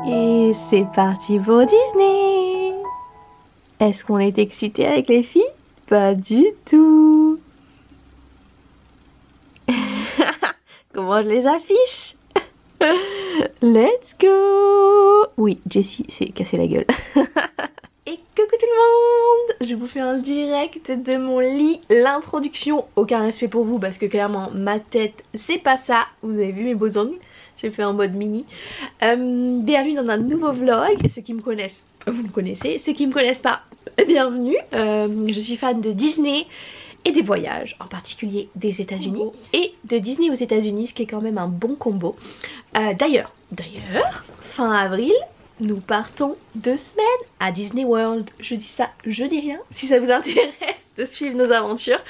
Et c'est parti pour Disney. Est-ce qu'on est excité avec les filles? Pas du tout. Comment je les affiche? Let's go. Oui, Jessie s'est cassé la gueule. Et coucou tout le monde. Je vous fais un direct de mon lit. L'introduction, aucun respect pour vous parce que clairement ma tête c'est pas ça. Vous avez vu mes beaux ongles? J'ai fait en mode mini. Bienvenue dans un nouveau vlog. Ceux qui me connaissent, vous me connaissez. Ceux qui me connaissent pas, bienvenue. Je suis fan de Disney et des voyages, en particulier des États-Unis et de Disney aux États-Unis, ce qui est quand même un bon combo. D'ailleurs, fin avril, nous partons 2 semaines à Disney World. Je dis ça, je dis rien. Si ça vous intéresse de suivre nos aventures.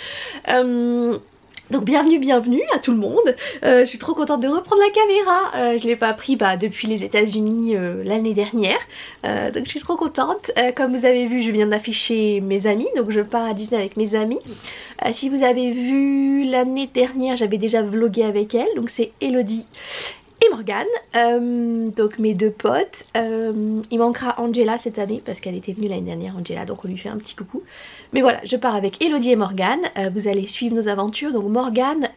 Donc bienvenue à tout le monde. Je suis trop contente de reprendre la caméra. Je l'ai pas pris depuis les États-Unis l'année dernière. Donc je suis trop contente. Comme vous avez vu, je viens d'afficher mes amis. Donc je pars à Disney avec mes amis. Si vous avez vu l'année dernière, j'avais déjà vlogué avec elle. Donc c'est Elodie et Morgane, donc mes deux potes. Il manquera Angela cette année parce qu'elle était venue l'année dernière, Angela, donc on lui fait un petit coucou. Mais voilà, je pars avec Elodie et Morgane. Vous allez suivre nos aventures. Donc Morgane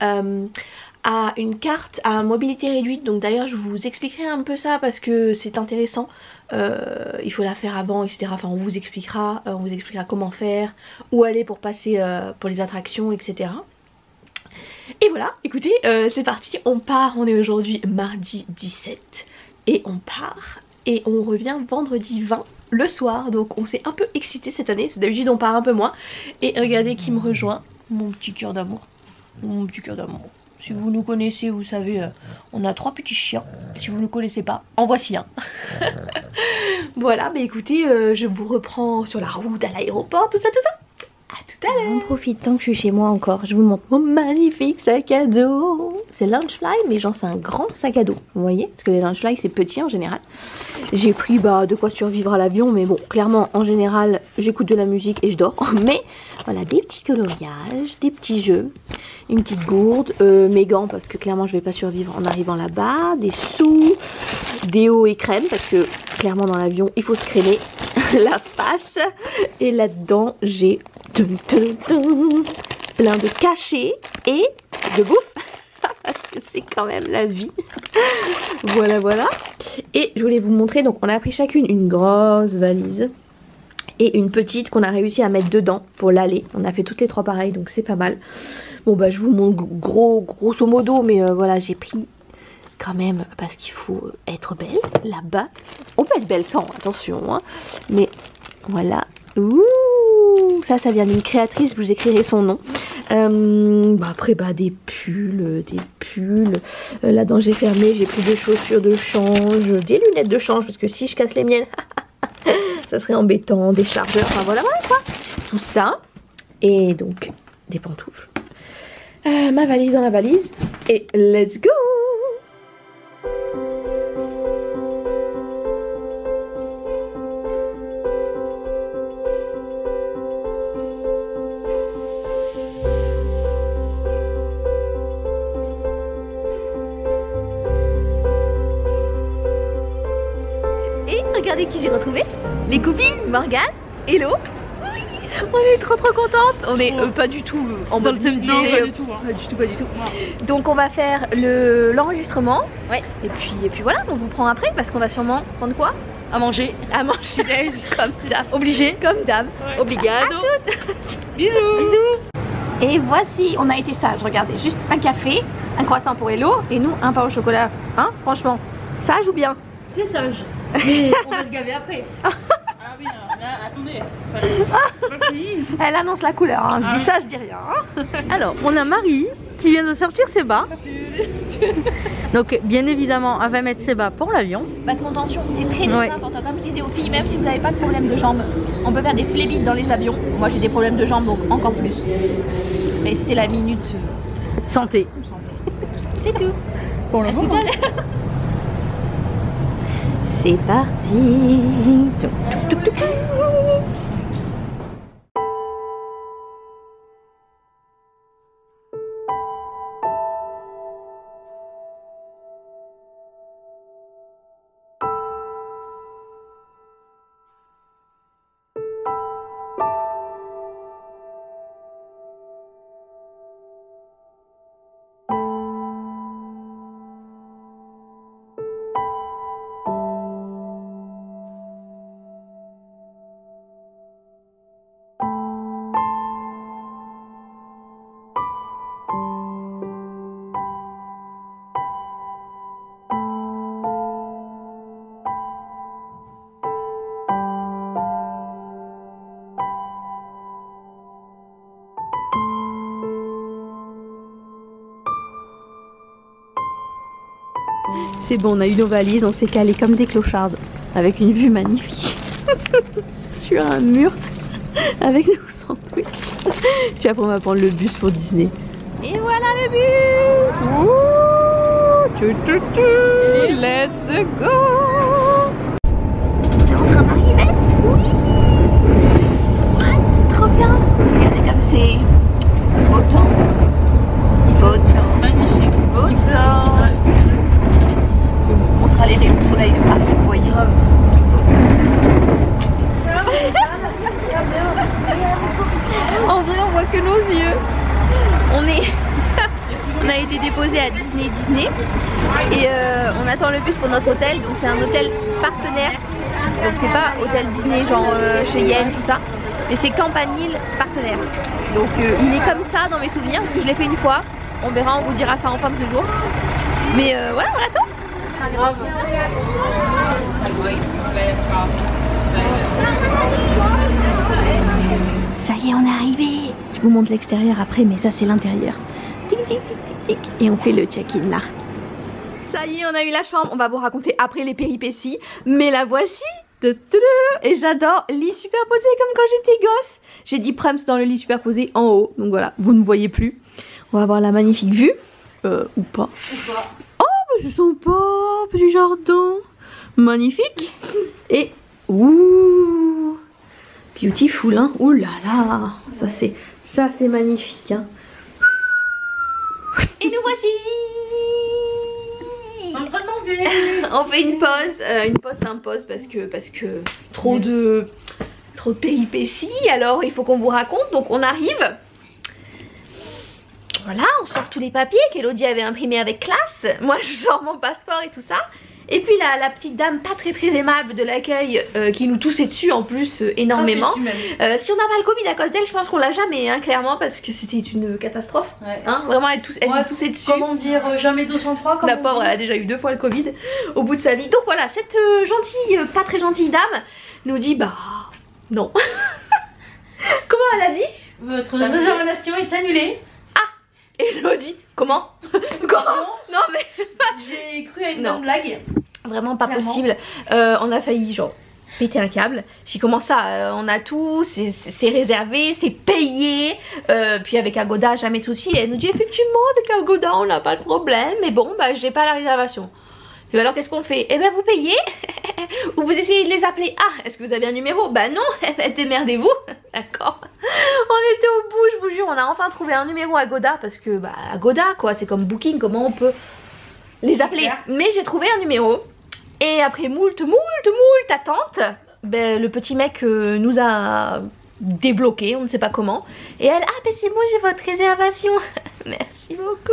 a une carte à mobilité réduite, donc d'ailleurs je vous expliquerai un peu ça parce que c'est intéressant. Il faut la faire avant, etc. Enfin on vous expliquera comment faire, où aller pour passer pour les attractions, etc. Et voilà, écoutez, c'est parti, on part, on est aujourd'hui mardi 17 et on part et on revient vendredi 20 le soir, donc on s'est un peu excité cette année, c'est d'habitude on part un peu moins. Et regardez qui me rejoint, mon petit cœur d'amour, mon petit cœur d'amour. Si vous nous connaissez, vous savez, on a 3 petits chiens, si vous ne nous connaissez pas, en voici un. Voilà, mais écoutez, je vous reprends sur la route à l'aéroport, tout ça. A tout à l'heure. On profite tant que je suis chez moi encore. Je vous montre mon magnifique sac à dos. C'est Loungefly, mais genre c'est un grand sac à dos. Vous voyez? Parce que les Loungefly c'est petit en général. J'ai pris de quoi survivre à l'avion, mais bon, clairement en général j'écoute de la musique et je dors. Mais voilà, des petits coloriages, des petits jeux, une petite gourde, mes gants parce que clairement je vais pas survivre en arrivant là-bas, des sous, déo et crème parce que clairement dans l'avion il faut se crémer la face. Et là-dedans j'ai plein de cachets et de bouffe parce que c'est quand même la vie. Voilà. Et je voulais vous montrer, donc on a pris chacune une grosse valise et une petite qu'on a réussi à mettre dedans pour l'aller. On a fait toutes les 3 pareilles, donc c'est pas mal. Bon je vous montre grosso modo, mais voilà, j'ai pris quand même parce qu'il faut être belle là-bas. On peut être belle sans, attention, hein. Mais voilà. Ouh, ça vient d'une créatrice, je vous écrirai son nom. Après des pulls, là-dedans j'ai fermé, j'ai pris des chaussures de change, des lunettes de change parce que si je casse les miennes ça serait embêtant, des chargeurs, enfin voilà quoi, tout ça. Et donc des pantoufles, ma valise dans la valise et let's go. Regardez qui j'ai retrouvé, les copines, Morgane, Hello. Oui, on est trop contentes. On est pas du tout en mode budget, pas du tout. Ouais. Donc on va faire l'enregistrement. Ouais. Et puis voilà, on vous prend après parce qu'on va sûrement prendre quoi? À manger. Comme d'hab. Obligé. Comme d'hab. Ouais. Obligado. Bisous. Et voici, on a été sages. Regardez, juste un café, un croissant pour Hello et nous un pain au chocolat. Hein, franchement, sage ou bien? Très sage. Mais on va se gaver après. Ah oui, attendez. Elle annonce la couleur, hein. Dis ça, je dis rien. Hein. Alors, on a Marie qui vient de sortir ses bas. Donc, bien évidemment, elle va mettre ses bas pour l'avion. Votre contention, c'est très important. Comme je disais aux filles, même si vous n'avez pas de problème de jambes, on peut faire des phlébites dans les avions. Moi, j'ai des problèmes de jambes, donc encore plus. Mais c'était la minute santé. C'est tout. Pour le moment. C'est parti. C'est bon, on a eu nos valises, on s'est calé comme des clochardes avec une vue magnifique sur un mur avec nos sandwichs. Puis après on va prendre le bus pour Disney. Et voilà le bus. Let's go. On est en train d'arriver. Oui. Ouais, c'est trop bien. Regardez comme c'est beau temps. Beau temps. Magnifique. Beau temps. On sera les rayons de soleil de Paris, vous voyez. En vrai, on voit que nos yeux. On a été déposé à Disney et on attend le bus pour notre hôtel. Donc c'est un hôtel partenaire. Donc c'est pas hôtel Disney genre Cheyenne tout ça, mais c'est Campanile partenaire. Donc il est comme ça dans mes souvenirs parce que je l'ai fait une fois. On verra, on vous dira ça en fin de séjour. Mais voilà, on attend. Grave. Ça y est, on est arrivé. Je vous montre l'extérieur après, mais ça c'est l'intérieur. Tic tic tic tic tic. Et on fait le check-in là. Ça y est, on a eu la chambre. On va vous raconter après les péripéties. Mais la voici. Et j'adore lit superposé comme quand j'étais gosse. J'ai dit Prums dans le lit superposé en haut. Donc voilà, vous ne voyez plus. On va avoir la magnifique vue. Ou pas. Oh, mais c'est sympa. Petit jardin. Magnifique. Et ouh, beautiful, hein. Ouh là là. Ça c'est magnifique, hein. Et nous voici. On fait une pause s'impose parce que trop de péripéties. Alors il faut qu'on vous raconte. Donc on arrive. Voilà, on sort tous les papiers qu'Elodie avait imprimés avec classe. Moi je sors mon passeport et tout ça. Et puis la petite dame pas très aimable de l'accueil qui nous toussait dessus en plus énormément. Si on n'a pas le Covid à cause d'elle, je pense qu'on l'a jamais, hein, clairement, parce que c'était une catastrophe. Ouais. Hein, vraiment, elle nous toussait dessus. Comment dire, jamais 203 comme la pauvre, elle a déjà eu 2 fois le Covid au bout de sa vie. Donc voilà, cette gentille, pas très gentille dame nous dit bah non. Comment elle a dit? Votre réservation est annulée. Ah, et Elodie, comment? Comment? Non mais j'ai cru à une bonne blague. Vraiment pas possible. On a failli genre péter un câble. J'ai commencé à on a tout, c'est réservé, c'est payé. Puis avec Agoda jamais de soucis. Elle nous dit effectivement avec Agoda on n'a pas de problème. Mais bon bah j'ai pas la réservation. Et alors qu'est-ce qu'on fait? Eh ben vous payez ou vous essayez de les appeler. Ah, est-ce que vous avez un numéro? Bah non, démerdez-vous. D'accord. On était au bout, je vous jure, on a enfin trouvé un numéro à Agoda parce que bah Agoda quoi, c'est comme Booking, comment on peut les appeler? Mais j'ai trouvé un numéro. Et après moult attente, ben, le petit mec nous a débloqué, on ne sait pas comment. Et elle, ah ben c'est moi, j'ai votre réservation. Merci beaucoup.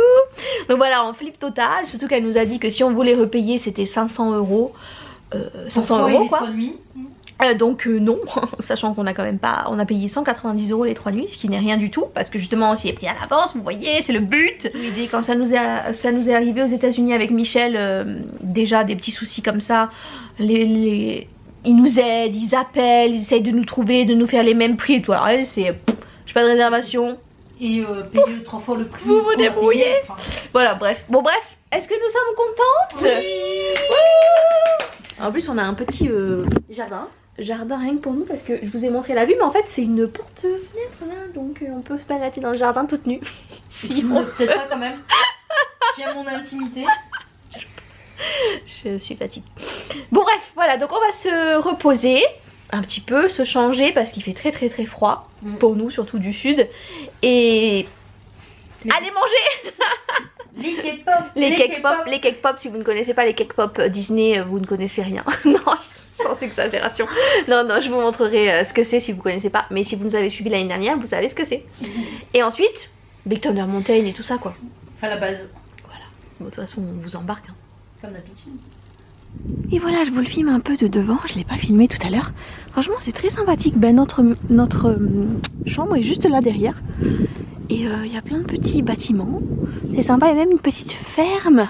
Donc voilà, en flip total, surtout qu'elle nous a dit que si on voulait repayer c'était 500 €. 500 € quoi. Donc non, sachant qu'on a quand même pas, on a payé 190 € les 3 nuits, ce qui n'est rien du tout, parce que justement on s'y est pris à l'avance, vous voyez, c'est le but. L'idée quand ça nous est arrivé aux États-Unis avec Michel, déjà des petits soucis comme ça, ils nous aident, ils appellent, ils essayent de nous trouver, de nous faire les mêmes prix et tout. Alors elle c'est, j'ai pas de réservation. Et payer 3 fois le prix. Vous vous débrouillez. Enfin... Voilà, bref. Bon bref, est-ce que nous sommes contentes? Oui. En plus on a un petit jardin rien que pour nous parce que je vous ai montré la vue mais en fait c'est une porte-fenêtre là donc on peut se balader dans le jardin toute nue. Si peut-être pas quand même. J'aime mon intimité. Je suis fatiguée. Bon bref voilà, donc on va se reposer un petit peu, se changer parce qu'il fait très froid pour nous, surtout du sud, et allez manger. Les cake pop, si vous ne connaissez pas les cake pop Disney, vous ne connaissez rien. Non, sans exagération. Non, je vous montrerai ce que c'est si vous ne connaissez pas. Mais si vous nous avez suivi l'année dernière, vous savez ce que c'est. Et ensuite, Big Thunder Mountain et tout ça quoi. Enfin la base. Voilà. Bon, de toute façon, on vous embarque. Hein. Comme d'habitude. Et voilà, je vous le filme un peu de devant, je ne l'ai pas filmé tout à l'heure. Franchement, c'est très sympathique. Ben, notre chambre est juste là derrière. Et il y a plein de petits bâtiments. C'est sympa, il y a même une petite ferme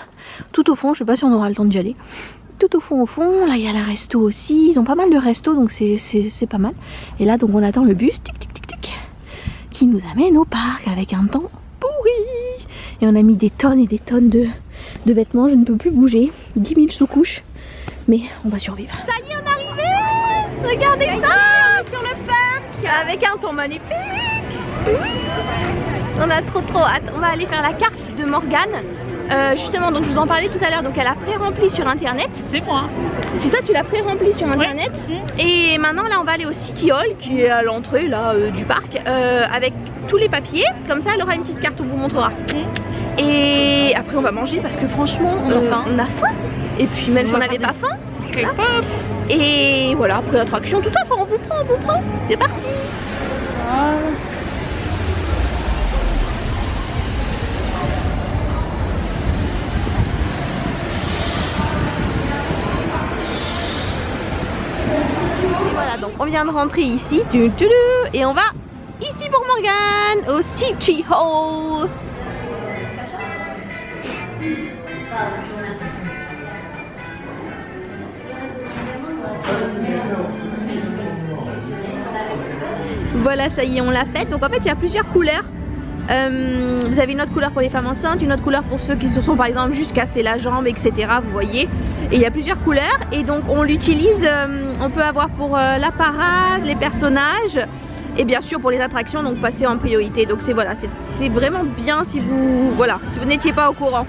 tout au fond, je sais pas si on aura le temps d'y aller. Tout au fond, là il y a la resto aussi. Ils ont pas mal de restos donc c'est pas mal. Et là donc on attend le bus tic qui nous amène au parc avec un temps pourri. Et on a mis des tonnes et des tonnes de vêtements, je ne peux plus bouger. 10 000 sous-couches, mais on va survivre. Ça y est, on est arrivé. Regardez ça, sur le parc, avec un ton magnifique. On a trop hâte. On va aller faire la carte de Morgane. Justement, donc je vous en parlais tout à l'heure, donc elle a pré-rempli sur internet. C'est moi. C'est ça, tu l'as pré-rempli sur internet. Oui. Et maintenant là on va aller au City Hall qui est à l'entrée là du parc avec tous les papiers. Comme ça elle aura une petite carte, on vous montrera. Et après on va manger parce que franchement on a faim. Et puis même si on n'avait pas faim. Là. Et voilà, après l'attraction, tout ça, enfin, on vous prend. C'est parti. Voilà, donc on vient de rentrer ici et on va ici pour Morgane au City Hall. Voilà, ça y est, on l'a faite. Donc en fait il y a plusieurs couleurs. Vous avez une autre couleur pour les femmes enceintes, une autre couleur pour ceux qui se sont par exemple juste cassé la jambe, etc. Vous voyez. Et il y a plusieurs couleurs et donc on l'utilise, on peut avoir pour la parade, les personnages et bien sûr pour les attractions, donc passer en priorité. Donc c'est voilà, c'est vraiment bien si vous n'étiez pas au courant.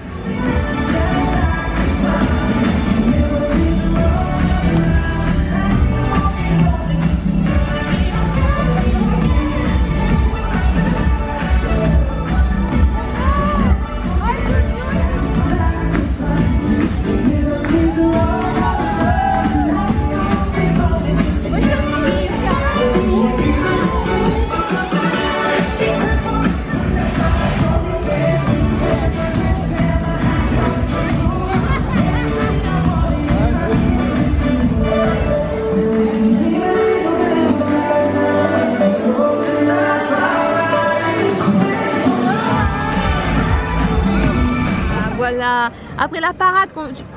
Voilà, après la parade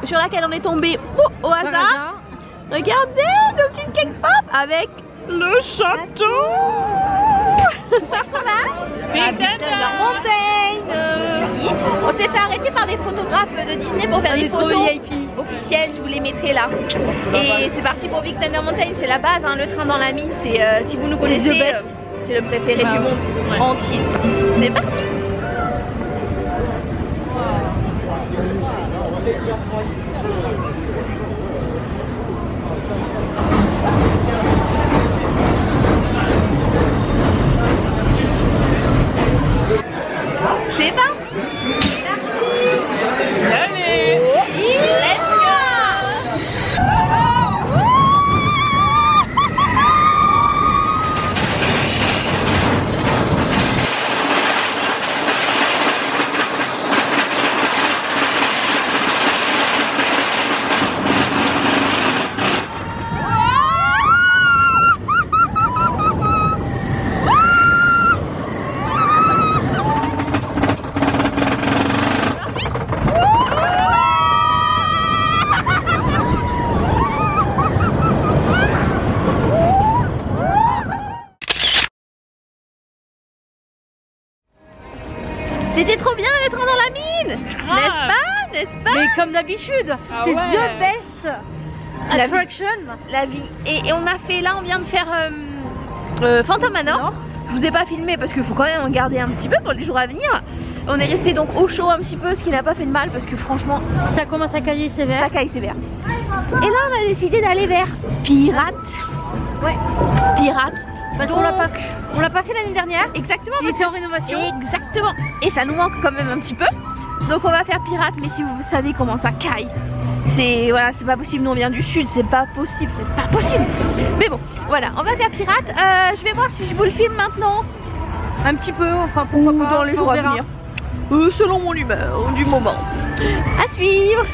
sur laquelle on est tombé au hasard, regardez nos petites cake pop avec le château. On s'est fait arrêter par des photographes de Disney pour faire des photos officielles, je vous les mettrai là. Et c'est parti pour Big Thunder Mountain, c'est la base, hein, le train dans la mine, c'est si vous nous connaissez, c'est le préféré du monde entier. C'est parti. C'est parti. Allez. Let's go. C'était trop bien le train dans la mine, n'est-ce pas? Mais comme d'habitude, c'est the best attraction. La vie. Et on a fait là, on vient de faire Phantom Manor. Je vous ai pas filmé parce qu'il faut quand même en garder un petit peu pour les jours à venir. On est resté donc au chaud un petit peu, ce qui n'a pas fait de mal parce que franchement ça commence à cailler sévère. Ça caille sévère. Et là on a décidé d'aller vers Pirate. Ouais. Pirate. Parce qu'on l'a pas fait l'année dernière. Exactement. Il était en rénovation. Exactement. Et ça nous manque quand même un petit peu. Donc on va faire Pirate, mais si vous savez comment ça caille, c'est voilà, c'est pas possible. Nous on vient du sud, c'est pas possible, Mais bon, voilà, on va faire Pirate. Je vais voir si je vous le filme maintenant. Un petit peu, enfin pourquoi pas. Dans les jours à venir. Selon mon humeur du moment. À suivre.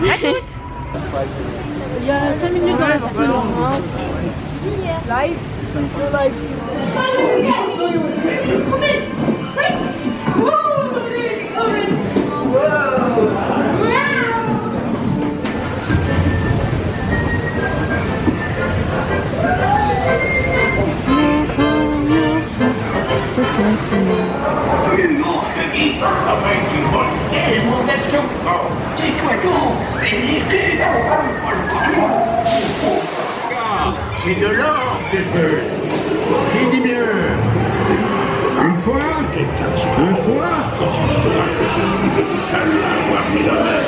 À toutes. Il y a 5 minutes dans la saison. Lights. Une montre qui, après tu vois, elle monte sur Et toi donc, j'ai niqué. C'est de l'or que je veux. Qui dit bien? Une fois que tu sauras que je suis le seul à avoir mis l'honneur.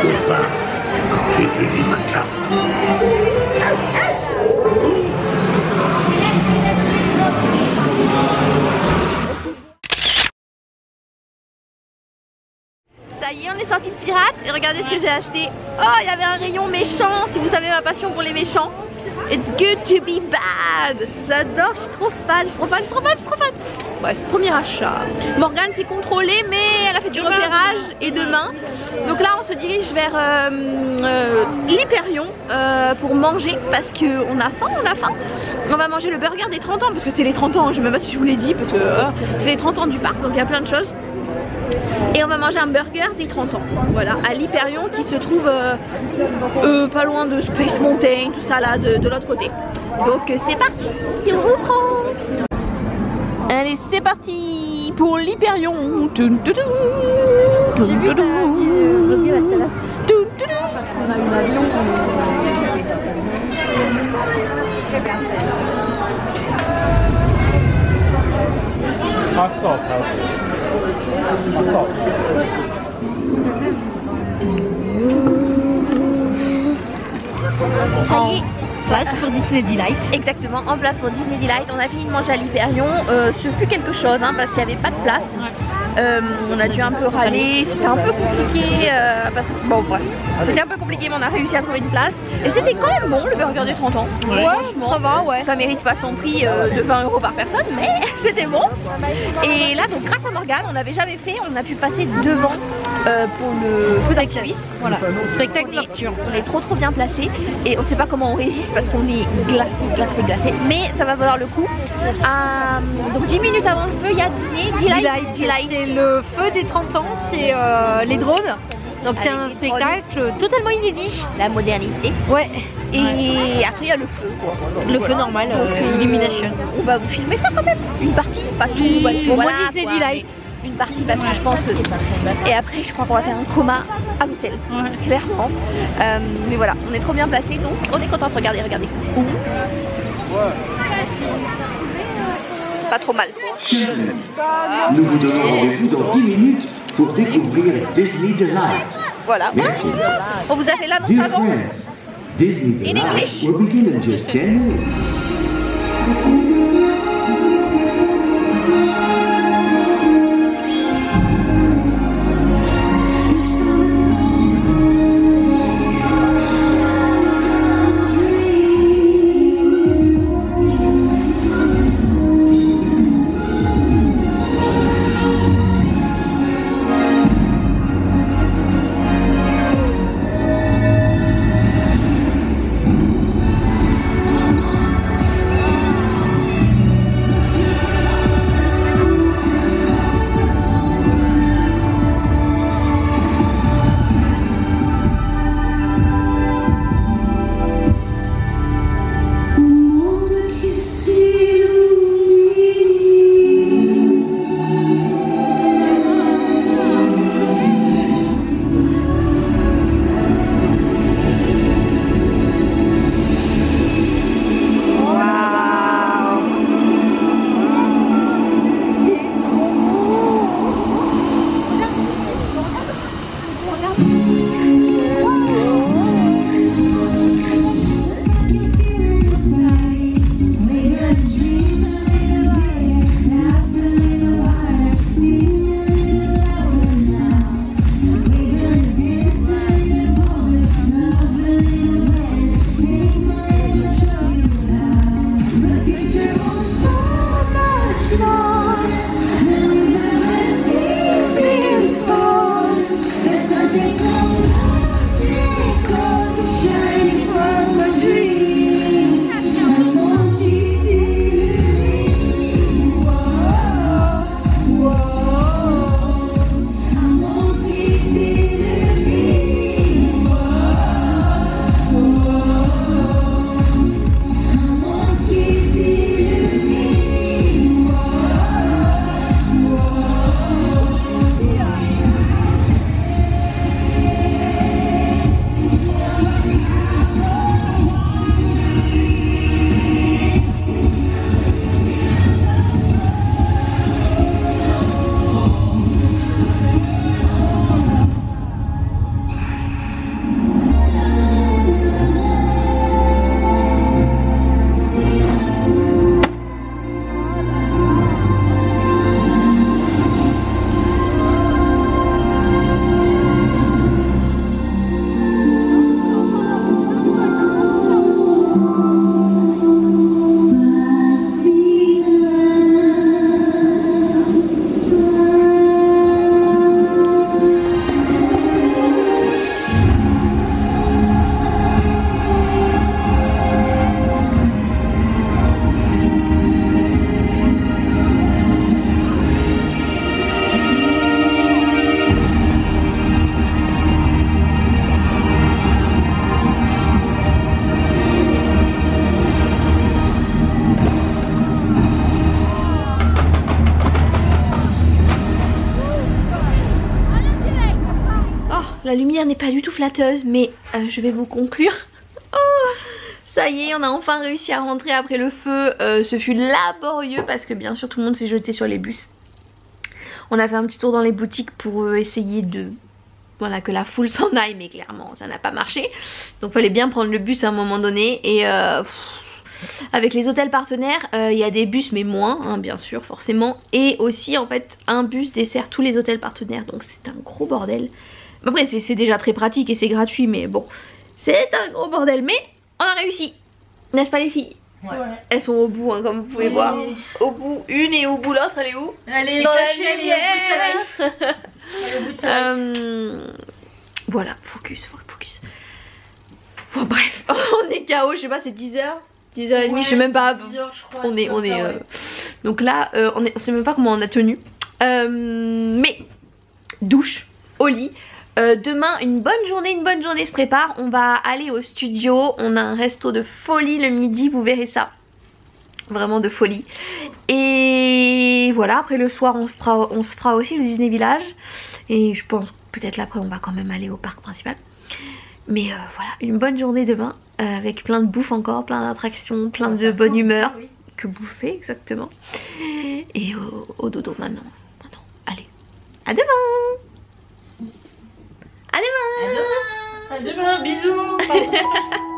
Bouge pas, j'étudie ma carte. Ça y est, on est sorti de pirate et regardez ce que j'ai acheté. Oh, il y avait un rayon méchant, si vous savez ma passion pour les méchants. It's good to be bad. J'adore, je suis trop fan, je suis trop fan. Bref, premier achat. Morgane s'est contrôlée mais elle a fait du repérage et demain. Donc là on se dirige vers l'Hyperion pour manger parce qu'on a faim, On va manger le burger des 30 ans parce que c'est les 30 ans, je sais même pas si je vous l'ai dit parce que c'est les 30 ans du parc donc il y a plein de choses. Et on va manger un burger des 30 ans, voilà, à l'Hyperion qui se trouve pas loin de Space Mountain, tout ça là, de l'autre côté. Donc c'est parti, on reprend. Allez, c'est parti pour l'Hyperion. J'ai vu ta je regarde tout à l'heure. Parce qu'on a eu l'avion. Ça y est, Place pour Disney Delight. exactement, en place pour Disney Delight. On a fini de manger à l'Hyperion. Ce fut quelque chose hein, parce qu'il n'y avait pas de place. On a dû un peu râler, c'était un peu compliqué parce que bon bref, c'était un peu compliqué mais on a réussi à trouver une place et c'était quand même bon le burger de 30 ans. Ouais, franchement, ça va, ouais. Ça mérite pas son prix de 20 € par personne mais c'était bon. Et là donc grâce à Morgane, on n'avait jamais fait, on a pu passer devant pour le feu d'artifice. Voilà, spectacle nocturne. On est trop bien placé et on sait pas comment on résiste parce qu'on est glacé, mais ça va valoir le coup. Donc 10 minutes avant le feu, il y a Delight. C'est le feu des 30 ans, c'est les drones. Donc c'est un spectacle totalement inédit. La modernité. Ouais. Et après il y a le feu. Le feu normal, Illumination. On va vous filmer ça quand même. Une partie, pas tout. Parce que Au voilà, moins Disney quoi, Delight. une partie parce que je pense que... Et après je crois qu'on va faire un coma à l'hôtel. Clairement. Mais voilà, on est trop bien placés donc on est content de regarder. Pas trop mal. Nous vous donnons rendez-vous dans 10 minutes pour découvrir Disney Delight. Voilà. Merci. On vous a fait l'annonce Dear avant. friends, Disney In Delight English. will begin in just 10 minutes. la lumière n'est pas du tout flatteuse, mais je vais vous conclure. Oh, ça y est, on a enfin réussi à rentrer après le feu. Ce fut laborieux parce que bien sûr tout le monde s'est jeté sur les bus. On a fait un petit tour dans les boutiques pour essayer de... Voilà, que la foule s'en aille, mais clairement ça n'a pas marché. Donc fallait bien prendre le bus à un moment donné. Et avec les hôtels partenaires, il y a des bus mais moins, hein, bien sûr, forcément. Et aussi en fait un bus dessert tous les hôtels partenaires. Donc c'est un gros bordel. Après c'est déjà très pratique et c'est gratuit, mais bon, c'est un gros bordel. Mais on a réussi, n'est-ce pas les filles? Ouais. Elles sont au bout, hein, comme vous pouvez voir. Au bout une et au bout l'autre, elle est où? Elle est dans cachée, la lumière. au Voilà, focus. Bon bref, on est KO, je sais pas, c'est 10h 10h30, je sais même pas. 10h, je crois, On est ouais. donc là, on sait même pas comment on a tenu. Mais douche, au lit. Demain une bonne journée se prépare. On va aller au studio. On a un resto de folie le midi, vous verrez ça. Vraiment de folie. Et voilà, après le soir on se fera aussi le Disney Village. Et je pense peut-être l'après on va quand même aller au parc principal. Mais voilà, une bonne journée demain. Avec plein de bouffe encore, plein d'attractions, plein de bonne humeur. Oui. Que bouffer exactement. Et au dodo maintenant. Allez, à demain. À demain. À demain, bisous.